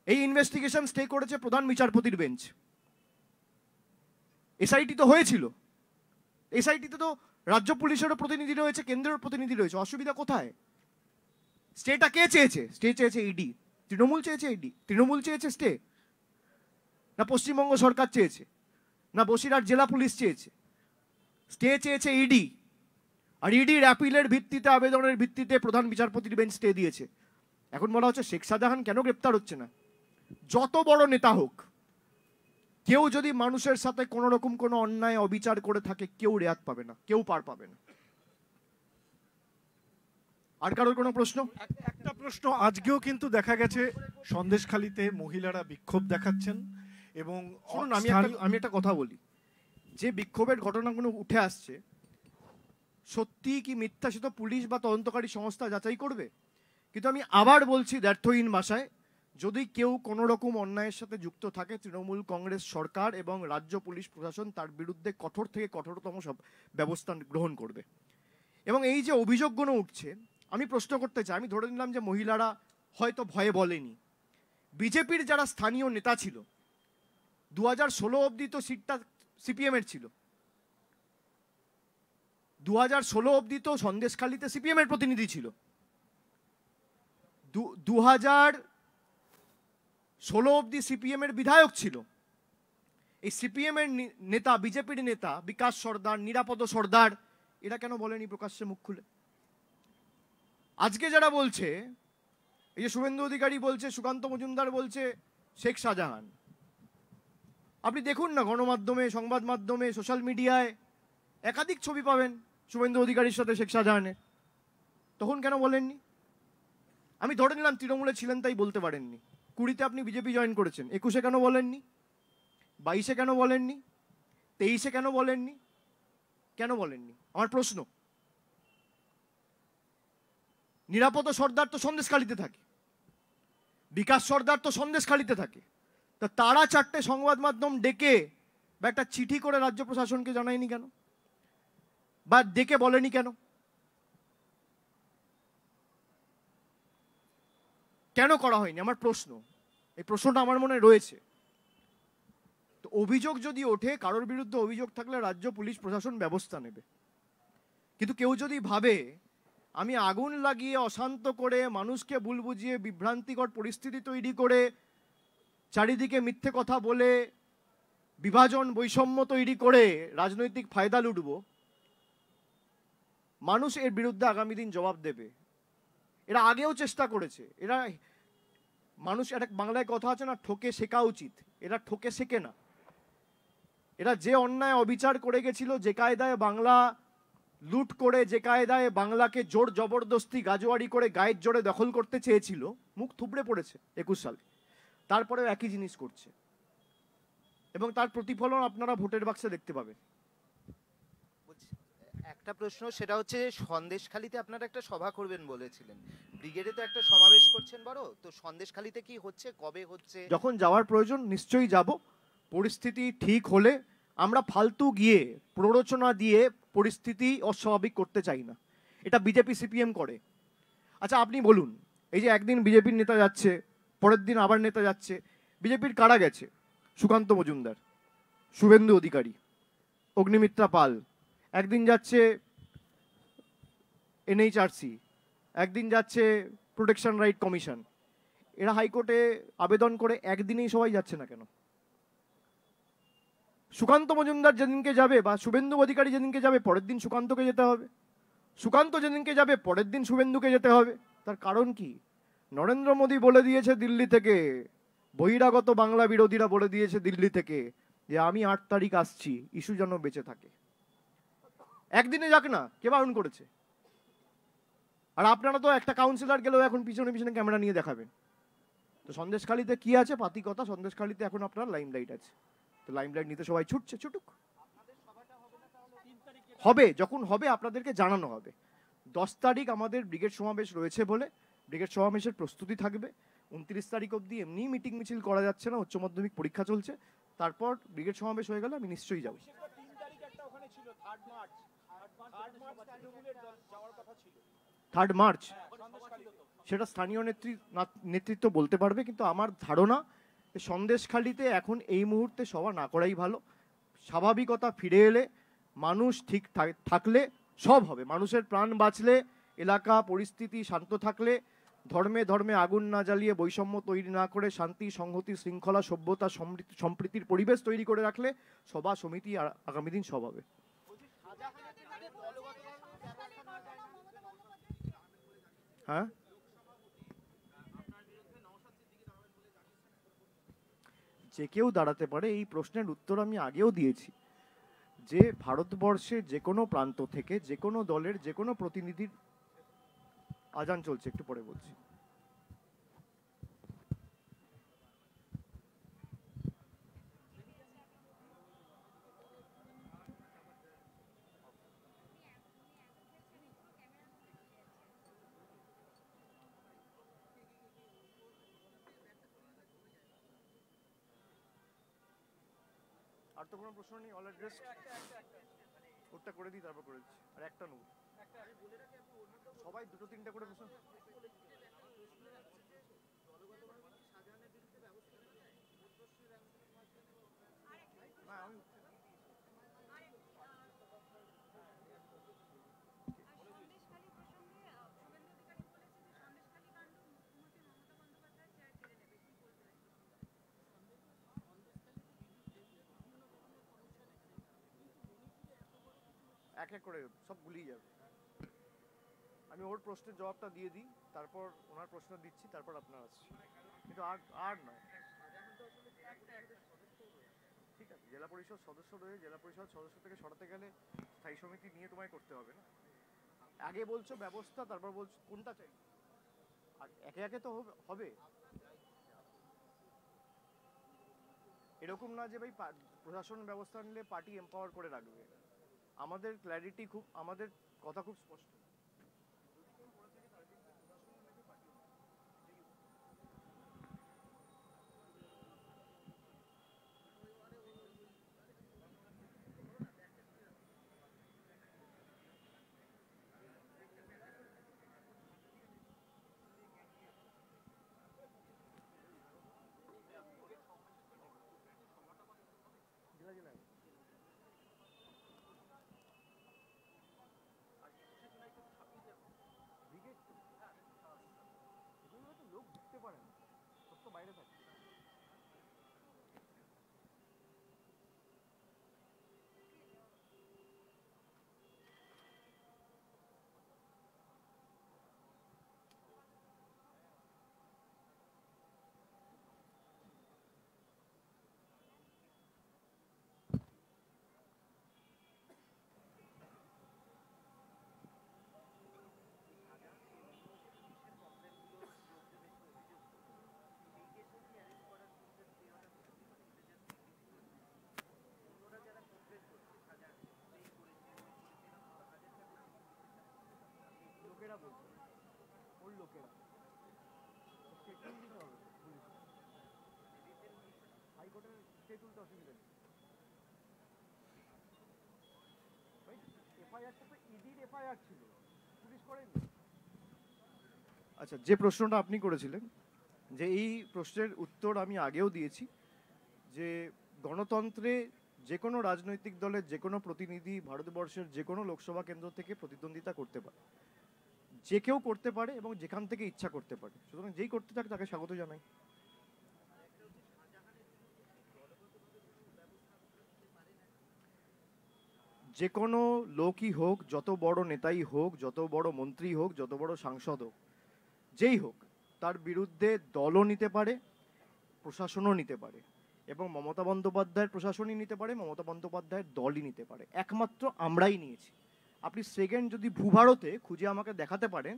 এই ইনভেস্টিগেশন স্টে করেছে প্রধান বিচারপতির বেঞ্চ। এসআইটি তো হয়েছিল, এসআইটিতে তো রাজ্য পুলিশেরও প্রতিনিধি রয়েছে, কেন্দ্রের প্রতিনিধি রয়েছে, অসুবিধা কোথায়? স্টেটা কে চেয়েছে? স্টে চেয়েছে ইডি। তৃণমূল চেয়েছে ইডি? তৃণমূল চেয়েছে স্টে? না পশ্চিমবঙ্গ সরকার চেয়েছে? না বসিরহাট জেলা পুলিশ চেয়েছে? স্টে চেয়েছে ইডি। আর ইডির অ্যাপিলের ভিত্তিতে, আবেদনের ভিত্তিতে প্রধান বিচারপতির বেঞ্চ স্টে দিয়েছে। এখন বলা হচ্ছে শেখ শাহজাহান কেন গ্রেপ্তার হচ্ছে না? যত বড় নেতা হোক, কেউ যদি মানুষের সাথে কোনো রকম কোনো অন্যায় অবিচার করে থাকে, কেউ রেয়াত পাবে না, কেউ পার পাবে না। আর কারোর কোনো প্রশ্ন? একটা প্রশ্ন, আজকেও কিন্তু দেখা গেছে সন্দেশখালিতে মহিলারা বিক্ষোভ দেখাচ্ছেন। এবং শুনুন, আমি একটা কথা বলি, যে বিক্ষোভের ঘটনাগুলো উঠে আসছে, সত্যি কি মিথ্যা সে তো পুলিশ বা তদন্তকারী সংস্থা যাচাই করবে। কিন্তু আমি আবার বলছি দ্ব্যর্থহীন ভাষায়, যদি কেউ কোনো রকম অন্যায়ের সাথে যুক্ত থাকে, তৃণমূল কংগ্রেস সরকার এবং রাজ্য পুলিশ প্রশাসন তার বিরুদ্ধে কঠোর থেকে কঠোরতম সব ব্যবস্থা গ্রহণ করবে। এবং এই যে অভিযোগগুলো উঠছে, আমি প্রশ্ন করতে চাই, আমি ধরে নিলাম যে মহিলারা হয়তো ভয়ে বলেনি। বিজেপির যারা স্থানীয় নেতা ছিল, 2016 অবধি তো সিটটা সিপিএম এর ছিল, 2016 অবধি তো সন্দেশখালিতে সিপিএম এর প্রতিনিধি ছিল, 2016 অবধি সিপিএম এর বিধায়ক ছিল। এই সিপিএম এর নেতা, বিজেপির নেতা বিকাশ সর্দার, নিরাপদ সর্দার, এরা কেন বলেনি প্রকাশ্যে মুখ খুলে? আজকে যারা বলছে, এই যে শুভেন্দু অধিকারী বলছে, সুকান্ত মজুমদার বলছে শেখ শাহজাহান, আপনি দেখুন না গণমাধ্যমে, সংবাদ মাধ্যমে, সোশ্যাল মিডিয়ায় একাধিক ছবি পাবেন শুভেন্দু অধিকারীর সাথে শেখ শাহজাহানের। তখন কেন বলেননি? আমি ধরে নিলাম তৃণমূলে ছিলেন তাই বলতে পারেননি। 20-তে আপনি বিজেপি জয়েন করেছেন, 21-এ কেন বলেননি? 22-এ কেন বলেননি? 23-এ কেন বলেননি? কেন বলেননি? আমার প্রশ্ন। নিরাপদ সর্দার তো সন্দেশখালিতে থাকে, বিকাশ সর্দার তো সন্দেশখালিতে থাকে, তা তারা চারটে সংবাদ মাধ্যম ডেকে বা একটা চিঠি করে রাজ্য প্রশাসনকে জানায়নি কেন, বা ডেকে বলেনি কেন? কেন করা হয়নি? আমার প্রশ্ন, এই প্রশ্নটা আমার মনে রয়েছে। তো তো অভিযোগ যদি ওঠে, কারোর বিরুদ্ধে অভিযোগ থাকলে রাজ্য পুলিশ প্রশাসন ব্যবস্থা নেবে। কিন্তু কেউ যদি ভাবে আমি আগুন লাগিয়ে অশান্ত করে মানুষকে ভুল বুঝিয়ে বিভ্রান্তিকর পরিস্থিতি তৈরি করে চারিদিকে মিথ্যে কথা বলে বিভাজন বৈষম্য তৈরি করে রাজনৈতিক ফায়দা লুটব, মানুষ এর বিরুদ্ধে আগামী দিন জবাব দেবে। এরা আগেও চেষ্টা করেছে। এরা মানুষ, একটা বাংলায় কথা আছে না, ঠকে শেখা উচিত। এরা ঠকে শেখে না। এরা যে অন্যায় অবিচার করে গেছিল, যে কায়দায় বাংলা লুট করে, যে কায়দায় বাংলাকে জোর জবরদস্তি গাজোয়ারি করে গায়ের জোরে দখল করতে চেয়েছিল, মুখ থুবড়ে পড়েছে 21 সালে। তারপরেও একই জিনিস করছে এবং তার প্রতিফলন আপনারা ভোটের বাক্সে দেখতে পাবেন। একটা প্রশ্ন, সেটা হচ্ছে সন্দেশখালীতে আপনারা একটা সভা করবেন বলেছিলেন, ব্রিগেডে তো একটা সমাবেশ করছেন বড়, তো সন্দেশখালীতে কি হচ্ছে, কবে হচ্ছে? যখন যাওয়ার প্রয়োজন নিশ্চয়ই যাব। পরিস্থিতি ঠিক হলে আমরা ফালতু গিয়ে প্ররোচনা দিয়ে পরিস্থিতি অস্বাভাবিক করতে চাই না। এটা বিজেপি সিপিএম করে। আচ্ছা আপনি বলুন, এই যে একদিন বিজেপির নেতা যাচ্ছে, পরের দিন আবার নেতা যাচ্ছে। বিজেপির কারা গেছে? সুকান্ত মজুমদার, শুভেন্দু অধিকারী, অগ্নিমিত্রা পাল। একদিন যাচ্ছে এনএইচআরসি, একদিন যাচ্ছে প্রোটেকশন রাইট কমিশন। এরা হাইকোর্টে আবেদন করে একদিনেই সবাই যাচ্ছে না কেন? সুকান্ত মজুমদার যেদিনকে যাবে বা শুভেন্দু অধিকারী যেদিনকে যাবে, পরের দিন সুকান্তকে যেতে হবে। সুকান্ত যেদিনকে যাবে, পরের দিন শুভেন্দুকে যেতে হবে। তার কারণ কি? নরেন্দ্র মোদী বলে দিয়েছে দিল্লি থেকে, বহিরাগত বাংলা বিরোধীরা বলে দিয়েছে দিল্লি থেকে যে আমি 8 তারিখ আসছি, ইস্যু যেন বেঁচে থাকে। একদিনে যাক না, কে বারণ করেছে? আর আপনারা তো একটা কাউন্সিলর গেলেও এখন পিছনে পিছনে ক্যামেরা নিয়ে দেখাবেন। তো সন্দেশখালীতে কি আছে? পাতি কথা। সন্দেশখালীতে এখন আপনার লাইমলাইট আছে, তো লাইমলাইট নিতে সবাই ছুটছে, ছুটুক। হবে, যখন হবে আপনাদেরকে জানানো হবে। 10 তারিখ আমাদের ব্রিগেড সমাবেশ রয়েছে বলে ব্রিগেড সমাবেশের প্রস্তুতি থাকবে। 29 তারিখ অবধি এমনি মিটিং মিছিল করা যাচ্ছে না, উচ্চ মাধ্যমিক পরীক্ষা চলছে। তারপর ব্রিগেড সমাবেশ হয়ে গেলে আমি নিশ্চয়ই যাব। 3 মার্চ সেটা স্থানীয় নেতৃত্ব বলতে পারবে, কিন্তু আমার ধারণা সন্দেশখালীতে এখন এই মুহূর্তে সভা না করাই ভালো। স্বাভাবিকতা ফিরে এলে, মানুষ ঠিক থাকলে সব হবে। মানুষের প্রাণ বাঁচলে, এলাকা পরিস্থিতি শান্ত থাকলে, ধর্মে ধর্মে আগুন না জ্বালিয়ে বৈষম্য তৈরি না করে শান্তি সংহতি শৃঙ্খলা সভ্যতা সম্প্রীতির পরিবেশ তৈরি করে রাখলে সভা সমিতি আগামী দিন সব হবে। হ্যাঁ, যে কেউ দাঁড়াতে পারে, এই প্রশ্নের উত্তর আমি আগেও দিয়েছি যে ভারতবর্ষের যে কোনো প্রান্ত থেকে যে কোনো দলের যে কোনো প্রতিনিধির আজান চলছে, একটু পরে বলছি। আর তো কোনো প্রশ্ন নেই, অল অ্যাড্রেস। ওটা করে দিই, তারপর করে দিচ্ছি। আর একটা নেব, সবাই 2-3টা করে প্রশ্ন। না আমি এক এক করে সব গুলিয়ে যাবে। আমি ওর প্রশ্নের জবাবটা দিয়ে দিই, তারপর ওনার প্রশ্ন দিচ্ছি, তারপর আপনার আসছি। কিন্তু আর নয়, ঠিক আছে। জেলা পরিষদ সদস্য রয়ে জেলা পরিষদ সদস্য থেকে সরাতে গেলে স্থায়ী সমিতি নিয়ে তোমায় করতে হবে না। আগে বলছো ব্যবস্থা, তারপর বলছো কোনটা চাই। আর একে একে তো হবে। এরকম না যে ভাই প্রশাসন ব্যবস্থা নিলে পার্টি এম্পাওয়ার করে রাখবে। আমাদের ক্ল্যারিটি খুব, আমাদের কথা খুব স্পষ্ট। আচ্ছা, যে প্রশ্নটা আপনি করেছিলেন, যে এই প্রশ্নের উত্তর আমি আগেও দিয়েছি, যে গণতন্ত্রে যে কোনো রাজনৈতিক দলের যে কোনো প্রতিনিধি ভারতবর্ষের যে কোনো লোকসভা কেন্দ্র থেকে প্রতিদ্বন্দ্বিতা করতে পারে, যে কেউ করতে পারে এবং যেখান থেকে ইচ্ছা করতে পারে, সুতরাং যেই করতে চাক তাকে স্বাগত জানাই। যে কোনো লোকই হোক, যত বড় নেতাই হোক, যত বড় মন্ত্রী হোক, যত বড় সাংসদ হোক, যেই হোক, তার বিরুদ্ধে দলও নিতে পারে, প্রশাসনও নিতে পারে, এবং মমতা বন্দ্যোপাধ্যায়ের প্রশাসনই নিতে পারে, মমতা বন্দ্যোপাধ্যায়ের দলই নিতে পারে। একমাত্র আমরাই নিয়েছি। আপনি সেকেন্ড যদি ভূভারতে খুঁজে আমাকে দেখাতে পারেন,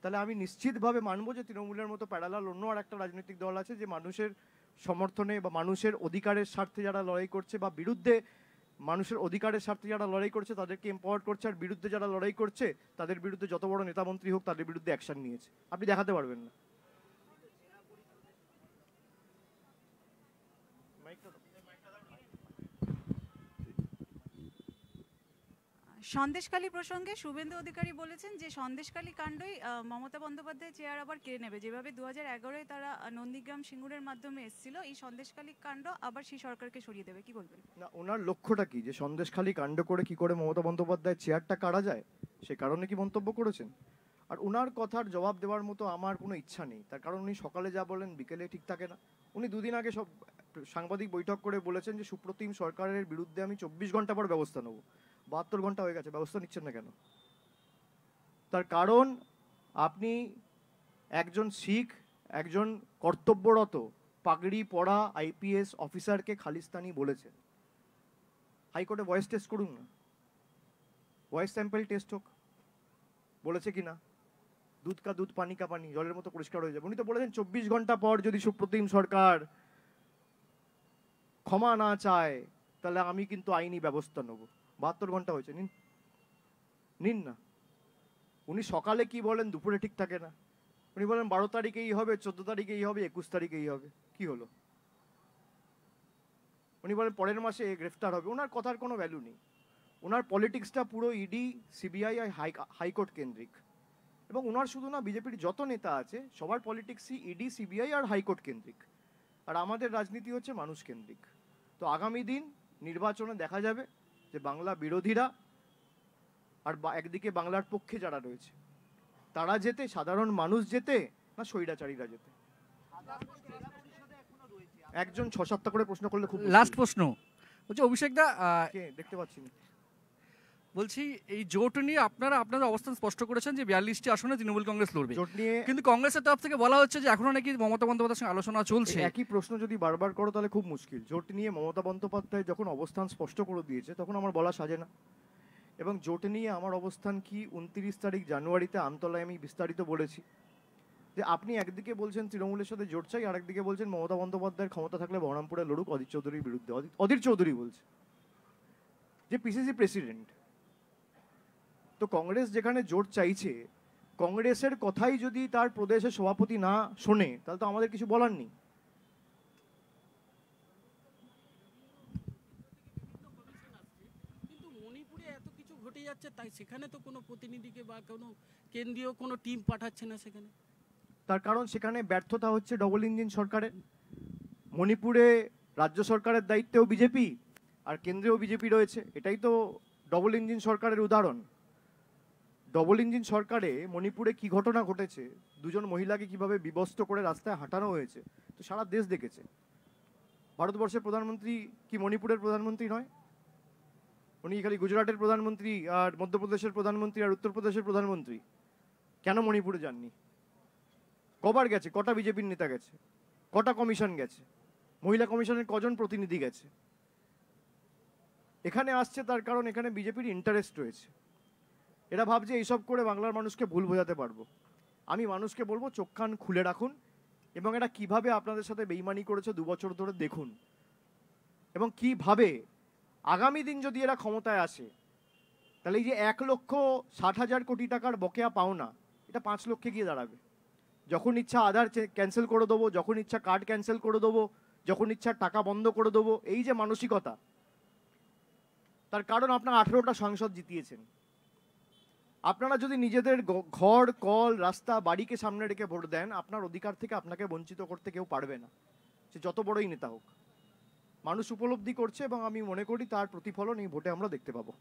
তাহলে আমি নিশ্চিতভাবে মানবো যে তৃণমূলের মতো প্যারালাল অন্য আর একটা রাজনৈতিক দল আছে যে মানুষের সমর্থনে বা মানুষের অধিকারের স্বার্থে যারা লড়াই করছে, বা বিরুদ্ধে মানুষের অধিকারের স্বার্থে যারা লড়াই করছে তাদেরকে এম্পাওয়ার করছে, আর বিরুদ্ধে যারা লড়াই করছে তাদের বিরুদ্ধে যত বড় নেতামন্ত্রী হোক তাদের বিরুদ্ধে অ্যাকশন নিয়েছে। আপনি দেখাতে পারবেন না। সন্দেশখালী প্রসঙ্গে শুভেন্দু অধিকারী বলেছেন যে সন্দেশখালী কাণ্ডই মমতা বন্দ্যোপাধ্যায় চেয়ার আবার কেড়ে নেবে, যেভাবে 2011-এ তারা নন্দীগ্রাম সিঙ্গুরের মাধ্যমে এসেছিল, এই সন্দেশখালী কাণ্ড আবার সেই সরকারকে সরিয়ে দেবে। কি বলবেন? না, ওনার লক্ষ্যটা কি? যে সন্দেশখালী কাণ্ড করে কি করে মমতা বন্দ্যোপাধ্যায় চেয়ারটা কাড়া যায়, সে কারণে কি মন্তব্য করেছেন? আর ওনার কথার জবাব দেওয়ার মতো আমার কোনো ইচ্ছা নেই, তার কারণ উনি সকালে যা বলেন বিকেলে ঠিক থাকে না। উনি দুদিন আগে সব সাংবাদিক বৈঠক করে বলেছেন যে সুপ্রতিম সরকারের বিরুদ্ধে আমি 24 ঘন্টা পর ব্যবস্থা নেব। 72 ঘন্টা হয়ে গেছে, ব্যবস্থা নিচ্ছেন না কেন? তার কারণ আপনি একজন শিখ, একজন কর্তব্যরত পাগড়ি পরা আইপিএস অফিসারকে খালিস্তানি বলেছেন। হাইকোর্টে ভয়েস টেস্ট করুন না, ভয়েস স্যাম্পল টেস্ট হোক, বলেছে কি না। দুধ কা দুধ পানি কা পানি, জলের মতো পরিষ্কার হয়ে যাবে। উনি তো বলেছেন 24 ঘন্টা পর যদি সুপ্রতিম সরকার ক্ষমা না চায় তাহলে আমি কিন্তু আইনি ব্যবস্থা নেব। 72 ঘন্টা হয়েছে, নিন নিন না। উনি সকালে কি বলেন দুপুরে ঠিক থাকে না। উনি বলেন 12 তারিখেই হবে, 14 তারিখেই হবে, 21 তারিখেই হবে। কি হলো? উনি বলেন পরের মাসে গ্রেফতার হবে। ওনার কথার কোনো ভ্যালু নেই। ওনার পলিটিক্সটা পুরো ইডি, সিবিআই আর হাইকোর্ট কেন্দ্রিক। এবং ওনার শুধু না, বিজেপির যত নেতা আছে সবার পলিটিক্সই ইডি, সিবিআই আর হাইকোর্ট কেন্দ্রিক। আর আমাদের রাজনীতি হচ্ছে মানুষ কেন্দ্রিক। তো আগামী দিন নির্বাচনে দেখা যাবে যে বাংলা বিরোধীরা আর একদিকে বাংলার পক্ষে যারা রয়েছে তারা যেতে, সাধারণ মানুষ যেতে, না স্বৈরাচারীরা যেতে। একজন 6-7টা করে প্রশ্ন করলে খুব। লাস্ট প্রশ্ন বলছি, অভিষেক দা, দেখতে পাচ্ছি না। বলছি এই জোট নিয়ে আপনারা আপনাদের অবস্থান স্পষ্ট করেছেন যে 42টি আসনে তৃণমূল কংগ্রেস লড়বে, জোট নিয়ে কিন্তু কংগ্রেসের তরফ থেকে বলা হচ্ছে যে এখনো নাকি মমতা বন্দ্যোপাধ্যায়ের সঙ্গে আলোচনা চলছে। একই প্রশ্ন যদি বারবার করো তাহলে খুব মুশকিল। জোট নিয়ে মমতা বন্দ্যোপাধ্যায় যখন অবস্থান স্পষ্ট করে দিয়েছে তখন আমার বলা সাজে না। এবং জোট নিয়ে আমার অবস্থান কি 29 তারিখ জানুয়ারিতে আমতলায় আমি বিস্তারিত বলেছি যে আপনি একদিকে বলছেন তৃণমূলের সাথে জোট চাই, আর একদিকে বলছেন মমতা বন্দ্যোপাধ্যায়ের ক্ষমতা থাকলে বহরমপুরে লড়ুক অধীর চৌধুরীর বিরুদ্ধে। অধীর চৌধুরী বলছে, যে পিসিসি প্রেসিডেন্ট। তো কংগ্রেস যেখানে জোট চাইছে, কংগ্রেসের কথাই যদি তার প্রদেশের সভাপতি না শোনে তাহলে তো আমাদের কিছু বলার নেই। কিন্তু মণিপুরে এত কিছু ঘটে যাচ্ছে, তাই সেখানে তো কোনো প্রতিনিধিকে বা কোনো কেন্দ্রীয় কোনো টিম পাঠাচ্ছে না সেখানে। তার কারণ সেখানে ব্যর্থতা হচ্ছে ডবল ইঞ্জিন সরকারের। মণিপুরে রাজ্য সরকারের দায়িত্বেও বিজেপি আর কেন্দ্রেও বিজেপি রয়েছে, এটাই তো ডবল ইঞ্জিন সরকারের উদাহরণ। ডবল ইঞ্জিন সরকারে মণিপুরে কি ঘটনা ঘটেছে, দুজন মহিলাকে কিভাবে বিবস্ত্র করে রাস্তায় হাঁটানো হয়েছে, তো সারা দেশ দেখেছে। ভারতবর্ষের প্রধানমন্ত্রী কি মণিপুরের প্রধানমন্ত্রী নয়? উনি খালি গুজরাটের প্রধানমন্ত্রী আর মধ্যপ্রদেশের প্রধানমন্ত্রী আর উত্তরপ্রদেশের প্রধানমন্ত্রী, কেন মণিপুরে যাননি? কবার গেছে? কটা বিজেপির নেতা গেছে? কটা কমিশন গেছে? মহিলা কমিশনের কজন প্রতিনিধি গেছে? এখানে আসছে তার কারণ এখানে বিজেপির ইন্টারেস্ট রয়েছে। এরা ভাবছে এইসব করে বাংলার মানুষকে ভুল বোঝাতে পারবো। আমি মানুষকে বলবো চোখ কান খুলে রাখুন এবং এটা কিভাবে আপনাদের সাথে বেইমানি করেছে 2 বছর ধরে দেখুন, এবং কিভাবে আগামী দিন যদি এরা ক্ষমতায় আসে তাহলে এই যে 1,60,000 কোটি টাকার বকেয়া পাওনা, এটা 5 লক্ষে গিয়ে দাঁড়াবে। যখন ইচ্ছা আধার ক্যান্সেল করে দেবো, যখন ইচ্ছা কার্ড ক্যান্সেল করে দেবো, যখন ইচ্ছা টাকা বন্ধ করে দেবো, এই যে মানসিকতা, তার কারণ আপনার 18টা সাংসদ জিতিয়েছেন। আপনারা যদি নিজেদের ঘর, কল, রাস্তা, বাড়িকে সামনে রেখে ভোট দেন, আপনার অধিকার থেকে আপনাকে বঞ্চিত করতে কেউ পারবে না, সে যত বড়ই নেতা হোক। মানুষ উপলব্ধি করছে এবং আমি মনে করি তার প্রতিফলন এই ভোটে আমরা দেখতে পাবো।